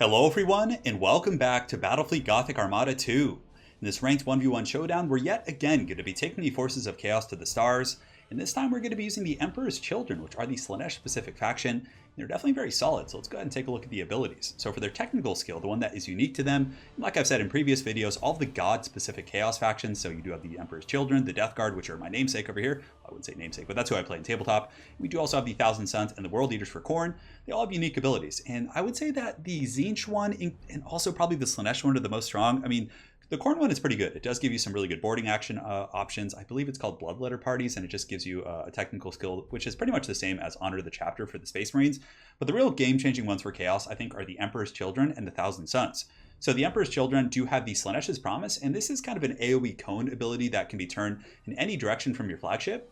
Hello everyone, and welcome back to Battlefleet Gothic Armada 2. In this ranked 1v1 showdown, we're yet again going to be taking the forces of chaos to the stars, and this time we're going to be using the Emperor's Children, which are the Slaanesh-specific faction. They're definitely very solid, so let's go ahead and take a look at the abilities. So for their technical skill, the one that is unique to them, like I've said in previous videos, all of the god-specific chaos factions, so you do have the Emperor's Children, the Death Guard, which are my namesake over here. I wouldn't say namesake, but that's who I play in tabletop. We do also have the Thousand Sons and the World Eaters for Khorne. They all have unique abilities, and I would say that the Tzeentch one and also probably the Slaanesh one are the most strong. I mean, the Khorne one is pretty good. It does give you some really good boarding action options. I believe it's called Bloodletter Parties, and it just gives you a technical skill, which is pretty much the same as Honor the Chapter for the Space Marines. But the real game-changing ones for Chaos, I think, are the Emperor's Children and the Thousand Sons. So the Emperor's Children do have the Slaanesh's Promise, and this is kind of an AoE cone ability that can be turned in any direction from your flagship.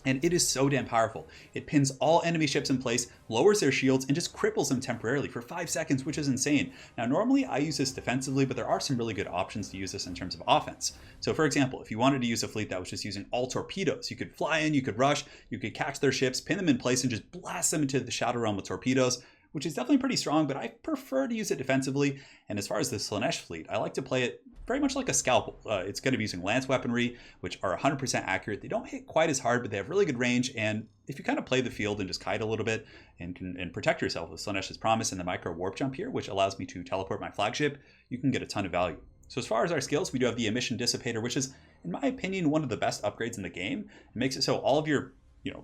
And it is so damn powerful. It pins all enemy ships in place, lowers their shields, and just cripples them temporarily for 5 seconds, which is insane. Now, normally I use this defensively, but there are some really good options to use this in terms of offense. So for example, if you wanted to use a fleet that was just using all torpedoes, you could fly in, you could rush, you could catch their ships, pin them in place, and just blast them into the Shadow Realm with torpedoes, which is definitely pretty strong, but I prefer to use it defensively. And as far as the Slaanesh fleet, I like to play it very much like a scalpel. It's going to be using lance weaponry, which are 100% accurate. They don't hit quite as hard, but they have really good range. And if you kind of play the field and just kite a little bit and protect yourself with Slaanesh's Promise and the micro warp jump here, which allows me to teleport my flagship, you can get a ton of value. So as far as our skills, we do have the Emission Dissipator, which is, in my opinion, one of the best upgrades in the game. It makes it so all of your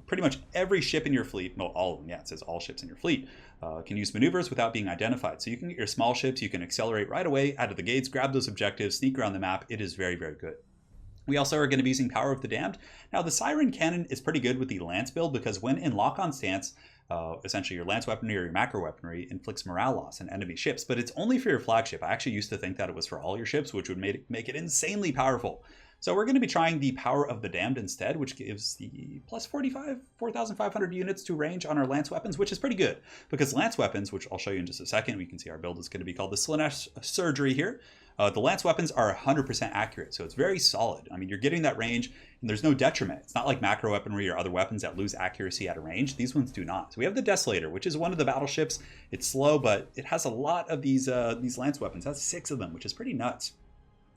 pretty much every ship in your fleet, well, all of them, yeah, it says all ships in your fleet, can use maneuvers without being identified. So you can get your small ships, you can accelerate right away out of the gates, grab those objectives, sneak around the map. It is very, very good. We also are going to be using Power of the Damned. Now, the Siren Cannon is pretty good with the Lance build because when in lock-on stance, essentially your lance weaponry or your macro weaponry inflicts morale loss on enemy ships, but it's only for your flagship. I actually used to think that it was for all your ships, which would make it insanely powerful. So we're going to be trying the Power of the Damned instead, which gives the plus 4,500 units to range on our lance weapons, which is pretty good because lance weapons, which I'll show you in just a second, we can see our build is going to be called the Slaanesh Surgery here. The lance weapons are 100% accurate, so it's very solid. I mean, you're getting that range, and there's no detriment. It's not like macro weaponry or other weapons that lose accuracy at a range. These ones do not. So we have the Desolator, which is one of the battleships. It's slow, but it has a lot of these lance weapons. It has 6 of them, which is pretty nuts.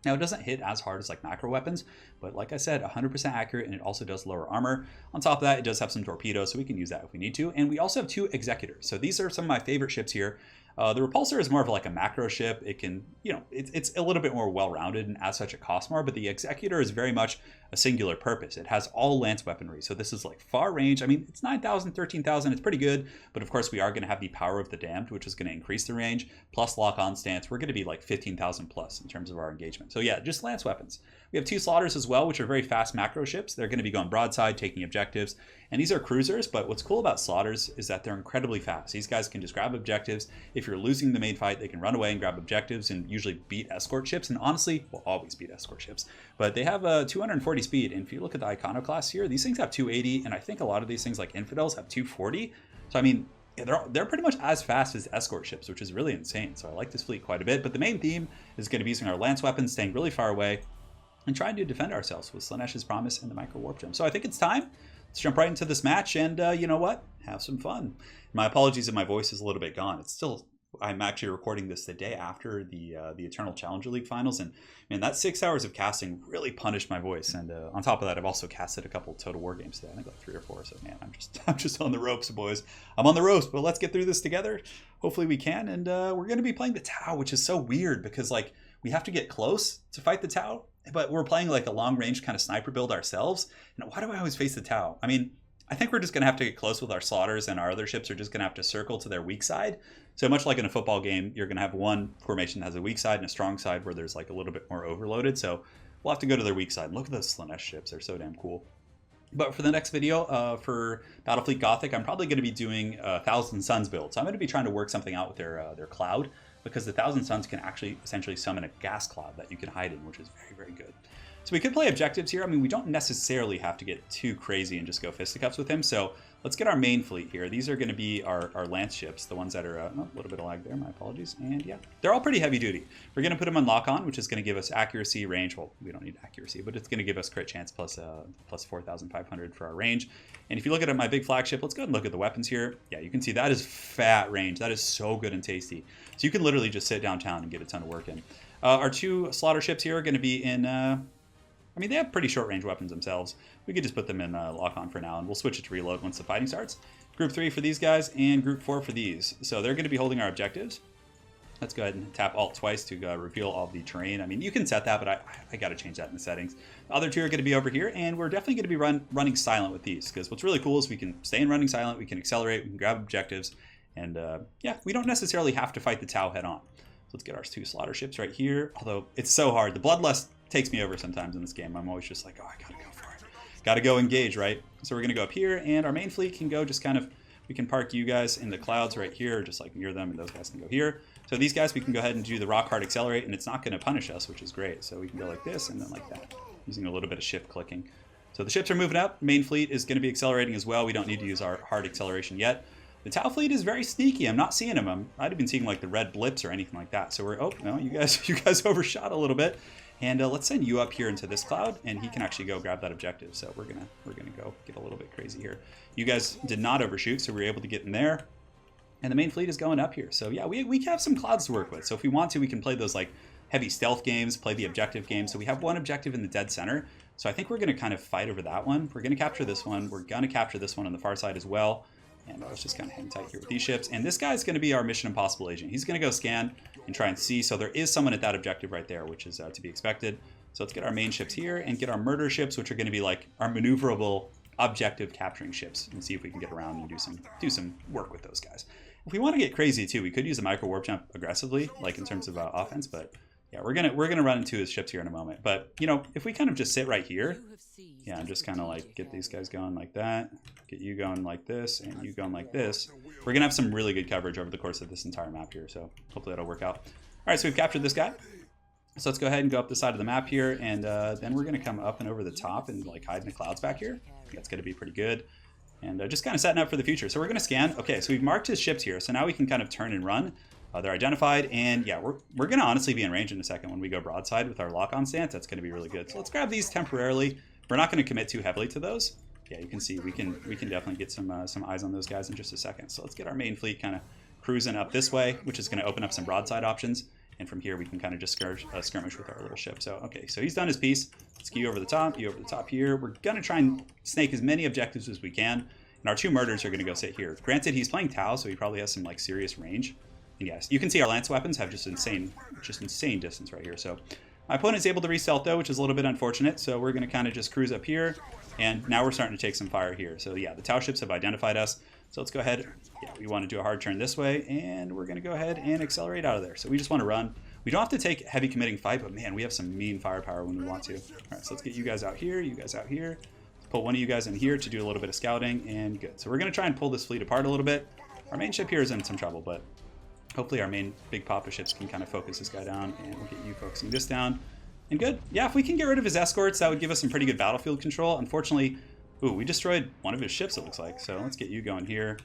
Now, it doesn't hit as hard as like macro weapons, but like I said, 100% accurate, and it also does lower armor. On top of that, it does have some torpedoes, so we can use that if we need to. And we also have 2 Executors. So these are some of my favorite ships here. The Repulsor is more of like a macro ship. It can, it's a little bit more well-rounded, and as such, it costs more. But the Executor is very much a singular purpose. It has all lance weaponry. So this is like far range. I mean, it's 9,000, 13,000. It's pretty good. But of course, we are going to have the Power of the Damned, which is going to increase the range. Plus lock-on stance. We're going to be like 15,000 plus in terms of our engagement. So yeah, just lance weapons. We have 2 Slaughters as well, which are very fast macro ships. They're going to be going broadside, taking objectives. And these are cruisers, but what's cool about Slaughters is that they're incredibly fast. These guys can just grab objectives. If you're losing the main fight, they can run away and grab objectives and usually beat escort ships. And honestly, will always beat escort ships. But they have 240 speed. And if you look at the Iconoclasts here, these things have 280. And I think a lot of these things like Infidels have 240. So I mean, they're pretty much as fast as escort ships, which is really insane. So I like this fleet quite a bit. But the main theme is going to be using our lance weapons, staying really far away, and trying to defend ourselves with Slaanesh's Promise and the micro warp jump. So I think it's time. Let's jump right into this match and you know what? Have some fun. My apologies if my voice is a little bit gone. It's still, I'm actually recording this the day after the Eternal Challenger League finals, and man, that 6 hours of casting really punished my voice. And on top of that, I've also casted a couple Total War games today. I think like 3 or 4. So man, I'm just on the ropes, boys. I'm on the ropes, but let's get through this together. Hopefully we can. And we're going to be playing the Tau, which is so weird because like we have to get close to fight the Tau. But we're playing like a long-range kind of sniper build ourselves. And why do I always face the Tau? I mean, I think we're just going to have to get close with our Slaughters, and our other ships are just going to have to circle to their weak side. So much like in a football game, you're going to have one formation that has a weak side and a strong side where there's like a little bit more overloaded. So we'll have to go to their weak side. Look at those Slaanesh ships. They're so damn cool. But for the next video, for Battlefleet Gothic, I'm probably going to be doing a Thousand Sons build. So I'm going to be trying to work something out with their cloud, because the Thousand Sons can actually essentially summon a gas cloud that you can hide in, which is very, very good. So we could play objectives here. I mean, we don't necessarily have to get too crazy and just go fisticuffs with him. So Let's get our main fleet here. These are going to be our lance ships, the ones that are, oh, a little bit of lag there, my apologies. And yeah, they're all pretty heavy duty. We're going to put them on lock-on, which is going to give us accuracy, range. Well, we don't need accuracy, but it's going to give us crit chance plus 4,500 for our range. And if you look at my big flagship, let's go ahead and look at the weapons here. Yeah, you can see that is fat range. That is so good and tasty. So you can literally just sit downtown and get a ton of work in. Our two slaughter ships here are going to be in... I mean, they have pretty short range weapons themselves. We could just put them in lock-on for now, and we'll switch it to reload once the fighting starts. Group 3 for these guys, and Group 4 for these. So they're going to be holding our objectives. Let's go ahead and tap Alt twice to reveal all the terrain. I mean, you can set that, but I got to change that in the settings. The other two are going to be over here, and we're definitely going to be running silent with these, because what's really cool is we can stay in running silent, we can accelerate, we can grab objectives, and yeah, we don't necessarily have to fight the Tau head on. So let's get our two slaughter ships right here, although it's so hard. The bloodlust takes me over sometimes in this game. I'm always just like, oh, I gotta go for it. Gotta go engage, right? So we're gonna go up here, and our main fleet can go just kind of, we can park you guys in the clouds right here, just like near them, and those guys can go here. So these guys, we can go ahead and do the rock hard accelerate, and it's not gonna punish us, which is great. So we can go like this, and then like that, using a little bit of shift clicking. So the ships are moving up. Main fleet is gonna be accelerating as well. We don't need to use our hard acceleration yet. The Tau fleet is very sneaky. I'm not seeing them. I'd have been seeing like the red blips or anything like that. So we're, oh, no, you guys overshot a little bit. And let's send you up here into this cloud, and he can actually go grab that objective. So we're gonna go get a little bit crazy here. You guys did not overshoot, so we were able to get in there. And the main fleet is going up here. So yeah, we have some clouds to work with. So if we want to, we can play those like heavy stealth games, play the objective game. So we have one objective in the dead center. So I think we're gonna kind of fight over that one. We're gonna capture this one. We're gonna capture this one on the far side as well. And let's just kind of hang tight here with these ships. And this guy's going to be our Mission Impossible agent. He's going to go scan and try and see. So there is someone at that objective right there, which is to be expected. So let's get our main ships here and get our murder ships, which are going to be like our maneuverable objective capturing ships, and see if we can get around and do some work with those guys. If we want to get crazy too, we could use a micro warp jump aggressively, like in terms of offense. But yeah, we're gonna run into his ships here in a moment. But you know, if we kind of just sit right here. Yeah, and just kind of like get these guys going like that, get you going like this, and you going like this. We're going to have some really good coverage over the course of this entire map here, so hopefully that'll work out. All right, so we've captured this guy. So let's go ahead and go up the side of the map here, and then we're going to come up and over the top and like hide in the clouds back here. I think that's going to be pretty good. And just kind of setting up for the future. So we're going to scan. Okay, so we've marked his ships here, so now we can kind of turn and run. They're identified, and yeah, we're going to honestly be in range in a second when we go broadside with our lock-on stance. That's going to be really good. So let's grab these temporarily. We're not going to commit too heavily to those. Yeah, you can see we can definitely get some eyes on those guys in just a second. So let's get our main fleet kind of cruising up this way, which is going to open up some broadside options. And from here, we can kind of just skirmish with our little ship. So, okay, so he's done his piece. Let's get you over the top, you over the top here. We're going to try and snake as many objectives as we can. And our two murders are going to go sit here. Granted, he's playing Tau, so he probably has some like serious range. And yes, you can see our lance weapons have just insane distance right here. So my opponent's able to re-stealth though, which is a little bit unfortunate. So we're going to kind of just cruise up here. And now we're starting to take some fire here. So yeah, the Tau ships have identified us. So let's go ahead. Yeah, we want to do a hard turn this way. And we're going to go ahead and accelerate out of there. So we just want to run. We don't have to take heavy committing fight, but man, we have some mean firepower when we want to. All right, so let's get you guys out here, you guys out here. Let's put one of you guys in here to do a little bit of scouting, and good. So we're going to try and pull this fleet apart a little bit. Our main ship here is in some trouble, but hopefully our main big papa ships can kind of focus this guy down, and we'll get you focusing this down. And good. Yeah, if we can get rid of his escorts, that would give us some pretty good battlefield control. Unfortunately, ooh, we destroyed one of his ships, it looks like. So let's get you going here.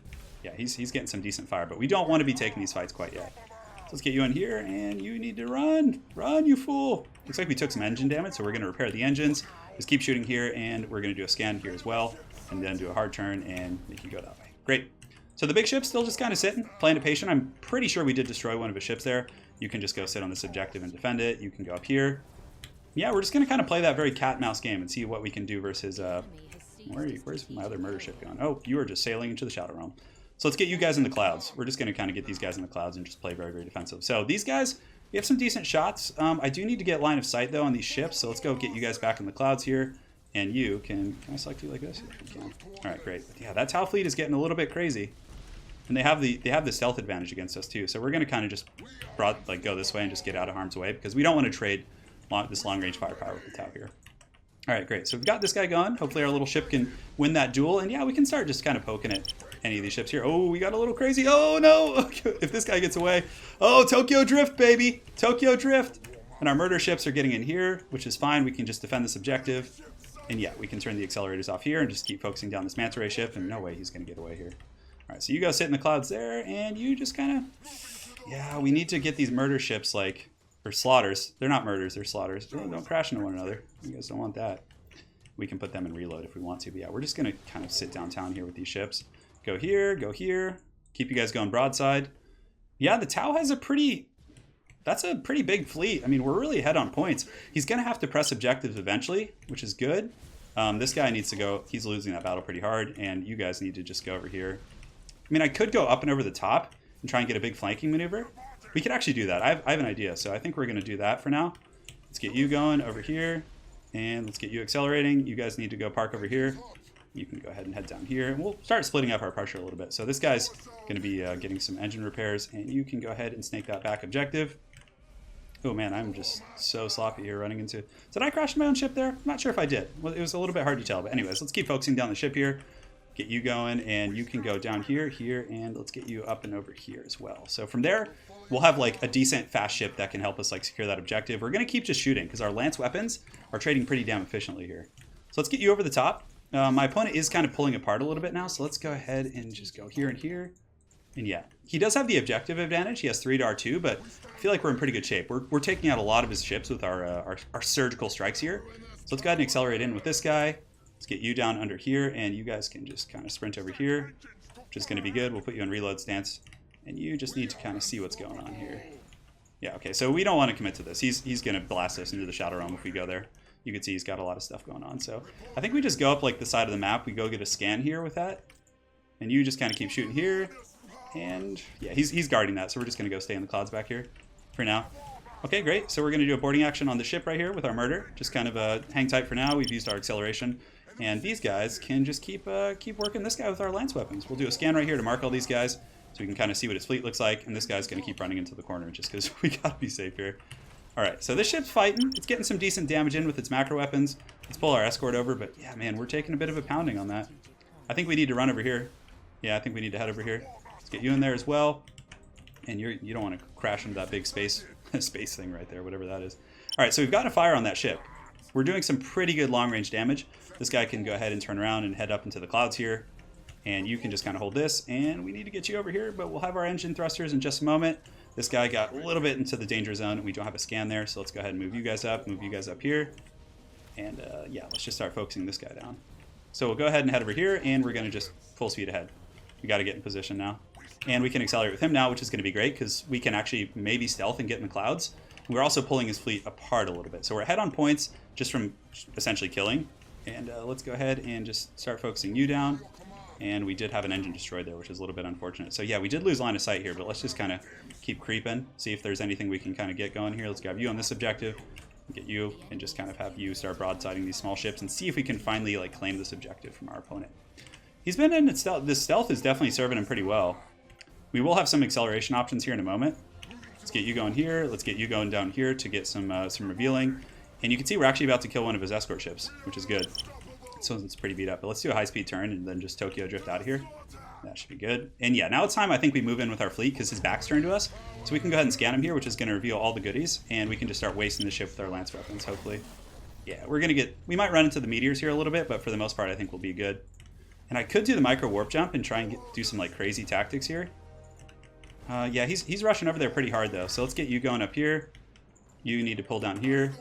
Yeah, he's getting some decent fire, but we don't want to be taking these fights quite yet. So let's get you in here, and you need to run. Run, you fool. Looks like we took some engine damage, so we're going to repair the engines. Just keep shooting here, and we're going to do a scan here as well, and then do a hard turn and make you go that way. Great. So the big ship's still just kind of sitting, playing it patient. I'm pretty sure we did destroy one of his ships there. You can just go sit on this objective and defend it. You can go up here. Yeah, we're just going to kind of play that very cat-mouse game and see what we can do versus... where are you? Where's my other murder ship going? Oh, you are just sailing into the Shadow Realm. So let's get you guys in the clouds. We're just going to kind of get these guys in the clouds and just play very, very defensive. So these guys, we have some decent shots. I do need to get line of sight, though, on these ships. So let's go get you guys back in the clouds here. And you can I select you like this? Yeah, all right, great. But yeah, that Tau fleet is getting a little bit crazy. And they have the stealth advantage against us, too. So we're going to kind of just go this way and just get out of harm's way, because we don't want to trade this long-range firepower with the Tau here. All right, great. So we've got this guy going. Hopefully our little ship can win that duel. And yeah, we can start just kind of poking at any of these ships here. Oh, we got a little crazy. Oh, no. If this guy gets away. Oh, Tokyo Drift, baby. Tokyo Drift. And our murder ships are getting in here, which is fine. We can just defend this objective. And yeah, we can turn the accelerators off here and just keep focusing down this manta ray ship, and no way he's going to get away here. All right, so you go sit in the clouds there, and you just kind of... Yeah, we need to get these murder ships, like... Or slaughters. They're not murders, they're slaughters. Don't crash into one another. You guys don't want that. We can put them in reload if we want to, but yeah, we're just going to kind of sit downtown here with these ships. Go here, go here. Keep you guys going broadside. Yeah, the Tau has a pretty... That's a pretty big fleet. I mean, we're really ahead on points. He's going to have to press objectives eventually, which is good. This guy needs to go... He's losing that battle pretty hard, and you guys need to just go over here. I mean, I could go up and over the top and try and get a big flanking maneuver. We could actually do that. I have an idea, so I think we're going to do that for now. Let's get you going over here, and let's get you accelerating. You guys need to go park over here. You can go ahead and head down here, and we'll start splitting up our pressure a little bit. So this guy's going to be getting some engine repairs, and you can go ahead and snake that back objective. Oh man, I'm just so sloppy here running into... Did I crash my own ship there? I'm not sure if I did. Well, it was a little bit hard to tell, but anyways, let's keep focusing down the ship here. Get you going, and you can go down here, here, and let's get you up and over here as well. So from there, we'll have like a decent fast ship that can help us like secure that objective. We're going to keep just shooting because our lance weapons are trading pretty damn efficiently here. So let's get you over the top. My opponent is kind of pulling apart a little bit now, so let's go ahead and just go here and here. And yeah, he does have the objective advantage. He has 3 to R2, but I feel like we're in pretty good shape. We're taking out a lot of his ships with our surgical strikes here. So let's go ahead and accelerate in with this guy. Let's get you down under here, and you guys can just kind of sprint over here, which is going to be good. We'll put you in reload stance, and you just need to kind of see what's going on here. Yeah, okay, so we don't want to commit to this. He's going to blast us into the Shadow Realm if we go there. You can see he's got a lot of stuff going on. So I think we just go up like the side of the map. We go get a scan here with that, and you just kind of keep shooting here. And yeah, he's guarding that, so we're just going to go stay in the clouds back here for now. Okay, great. So we're going to do a boarding action on the ship right here with our murder. Just kind of hang tight for now. We've used our acceleration. And these guys can just keep working this guy with our lance weapons. We'll do a scan right here to mark all these guys so we can kind of see what his fleet looks like. And this guy's going to keep running into the corner just because we got to be safe here. All right, so this ship's fighting. It's getting some decent damage in with its macro weapons. Let's pull our escort over. But yeah, man, we're taking a bit of a pounding on that. I think we need to run over here. Yeah, I think we need to head over here. Let's get you in there as well. And you don't want to crash into that big space thing right there, whatever that is. All right, so we've got a fire on that ship. We're doing some pretty good long-range damage. This guy can go ahead and turn around and head up into the clouds here. And you can just kind of hold this. And we need to get you over here, but we'll have our engine thrusters in just a moment. This guy got a little bit into the danger zone. We don't have a scan there, so let's go ahead and move you guys up here. And yeah, let's just start focusing this guy down. So we'll go ahead and head over here, and we're going to just full speed ahead. We got to get in position now. And we can accelerate with him now, which is going to be great because we can actually maybe stealth and get in the clouds. We're also pulling his fleet apart a little bit. So we're ahead on points just from essentially killing. And let's go ahead and just start focusing you down. And we did have an engine destroyed there, which is a little bit unfortunate. So yeah, we did lose line of sight here, but let's just kind of keep creeping, see if there's anything we can kind of get going here. Let's grab you on this objective, get you, and just kind of have you start broadsiding these small ships and see if we can finally like claim this objective from our opponent. He's been in stealth. This stealth is definitely serving him pretty well. We will have some acceleration options here in a moment. Let's get you going here. Let's get you going down here to get some revealing. And you can see we're actually about to kill one of his escort ships, which is good. So it's pretty beat up. But let's do a high-speed turn and then just Tokyo drift out of here. That should be good. And yeah, now it's time I think we move in with our fleet because his back's turned to us. So we can go ahead and scan him here, which is going to reveal all the goodies. And we can just start wasting the ship with our lance weapons, hopefully. Yeah, we're going to get... We might run into the meteors here a little bit, but for the most part, I think we'll be good. And I could do the micro warp jump and try and do some like crazy tactics here. Yeah, he's rushing over there pretty hard though. So let's get you going up here. You need to pull down here.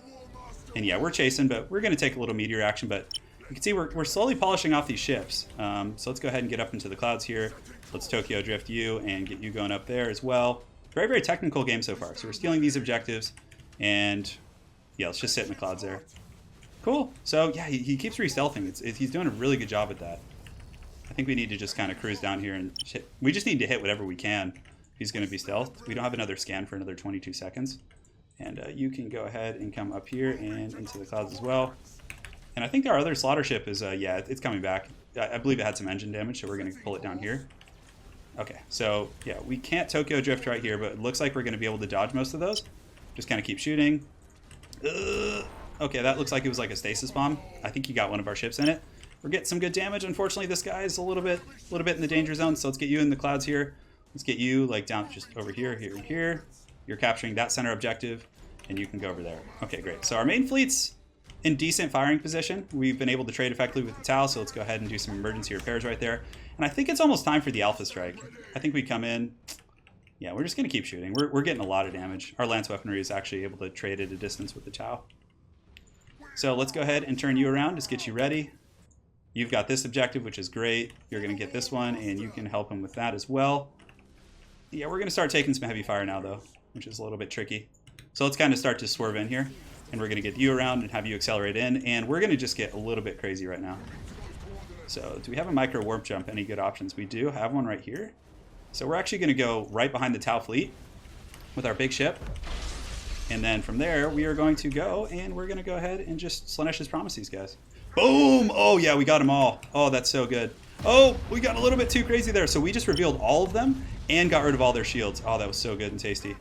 And yeah, we're chasing, but we're going to take a little meteor action. But you can see we're slowly polishing off these ships. So let's go ahead and get up into the clouds here. Let's Tokyo drift you and get you going up there as well. Very, very technical game so far. So we're stealing these objectives. And yeah, let's just sit in the clouds there. Cool. So yeah, he keeps re-stealthing. He's doing a really good job at that. I think we need to just kind of cruise down here and hit. We just need to hit whatever we can. He's going to be stealthed. We don't have another scan for another 22 seconds. And you can go ahead and come up here and into the clouds as well. And I think our other slaughter ship is, yeah, it's coming back. I believe it had some engine damage, so we're going to pull it down here. Okay, so yeah, we can't Tokyo drift right here, but it looks like we're going to be able to dodge most of those. Just kind of keep shooting. Okay, that looks like it was like a stasis bomb. I think you got one of our ships in it. We're getting some good damage. Unfortunately, this guy is a little bit in the danger zone, so let's get you in the clouds here. Let's get you like down just over here, here, and here. You're capturing that center objective, and you can go over there. Okay, great. So our main fleet's in decent firing position. We've been able to trade effectively with the Tau, so let's go ahead and do some emergency repairs right there. And I think it's almost time for the Alpha Strike. I think we come in. Yeah, we're just going to keep shooting. We're getting a lot of damage. Our lance weaponry is actually able to trade at a distance with the Tau. So let's go ahead and turn you around. Just get you ready. You've got this objective, which is great. You're going to get this one, and you can help him with that as well. Yeah, we're going to start taking some heavy fire now, though, which is a little bit tricky. So let's kind of start to swerve in here. And we're going to get you around and have you accelerate in. And we're going to just get a little bit crazy right now. So do we have a micro warp jump? Any good options? We do have one right here. So we're actually going to go right behind the Tau fleet with our big ship. And then from there, we are going to go and we're going to go ahead and just Slanesh's promise these guys. Boom! Oh, yeah, we got them all. Oh, that's so good. Oh, we got a little bit too crazy there. So we just revealed all of them and got rid of all their shields. Oh, that was so good and tasty.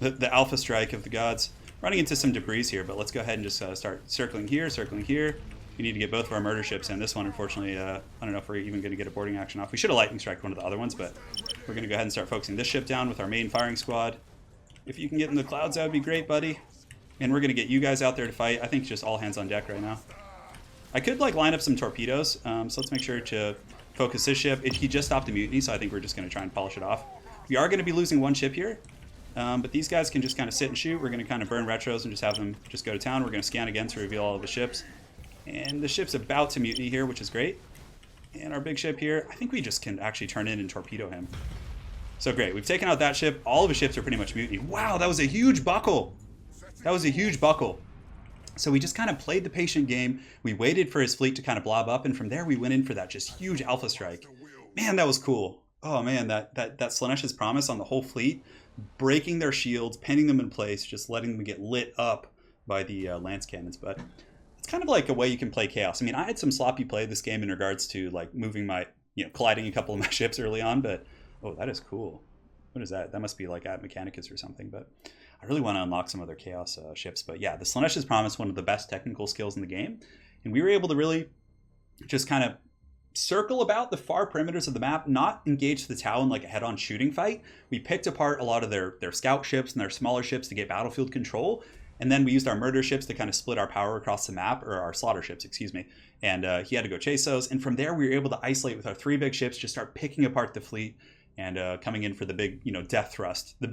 The Alpha Strike of the gods. Running into some debris here, but let's go ahead and just start circling here, circling here. We need to get both of our murder ships, and this one, unfortunately, I don't know if we're even going to get a boarding action off. We should have lightning striked one of the other ones, but we're going to go ahead and start focusing this ship down with our main firing squad. If you can get in the clouds, that would be great, buddy. And we're going to get you guys out there to fight. I think just all hands on deck right now. I could line up some torpedoes, so let's make sure to focus this ship. He just stopped a mutiny, so I think we're just going to try and polish it off. We are going to be losing one ship here. But these guys can just kind of sit and shoot. We're going to kind of burn retros and just have them just go to town. We're going to scan again to reveal all of the ships. And the ship's about to mutiny here, which is great. And our big ship here, I think we just can actually turn in and torpedo him. So great. We've taken out that ship. All of his ships are pretty much mutiny. Wow, that was a huge buckle. That was a huge buckle. So we just kind of played the patient game. We waited for his fleet to kind of blob up. And from there, we went in for that just huge Alpha Strike. Man, that was cool. Oh, man, that Slanesh's promise on the whole fleet. Breaking their shields, pinning them in place, just letting them get lit up by the lance cannons. But it's kind of like a way you can play Chaos. I mean, I had some sloppy play this game in regards to like moving my, colliding a couple of my ships early on. But oh, that is cool. What is that? That must be like at Mechanicus or something. But I really want to unlock some other Chaos ships. But yeah, the Slanesh's Promise, one of the best technical skills in the game, and we were able to really just kind of circle about the far perimeters of the map, not engage the Tau in like a head-on shooting fight. We picked apart a lot of their scout ships and their smaller ships to get battlefield control, and then we used our murder ships to kind of split our power across the map, or our slaughter ships, excuse me, and he had to go chase those. And from there, we were able to isolate with our 3 big ships, just start picking apart the fleet and coming in for the big, death thrust, the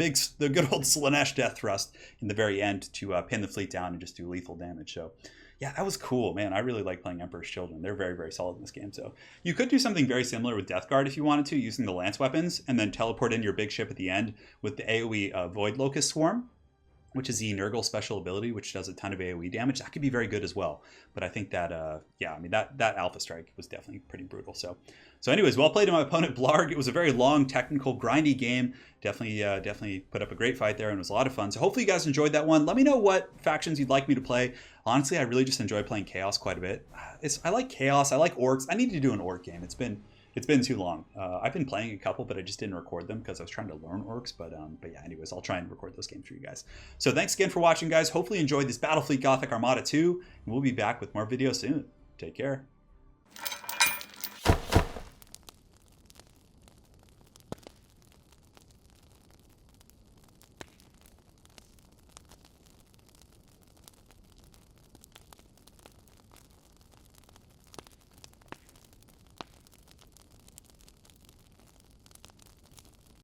good old Slaanesh death thrust in the very end to pin the fleet down and just do lethal damage. So yeah, that was cool, man. I really like playing Emperor's Children. They're very, very solid in this game. So you could do something very similar with Death Guard if you wanted to, using the lance weapons, and then teleport in your big ship at the end with the AoE Void Locust Swarm, which is the Nurgle special ability, which does a ton of AoE damage. That could be very good as well. But I think that, that Alpha Strike was definitely pretty brutal. So anyways, well played to my opponent, Blarg. It was a very long, technical, grindy game. Definitely put up a great fight there, and it was a lot of fun. So hopefully you guys enjoyed that one. Let me know what factions you'd like me to play. Honestly, I really just enjoy playing Chaos quite a bit. I like Chaos. I like Orcs. I need to do an Orc game. It's been too long. I've been playing a couple, but I just didn't record them because I was trying to learn Orcs. But yeah, anyways, I'll try and record those games for you guys. So thanks again for watching, guys. Hopefully you enjoyed this Battlefleet Gothic Armada 2, and we'll be back with more videos soon. Take care.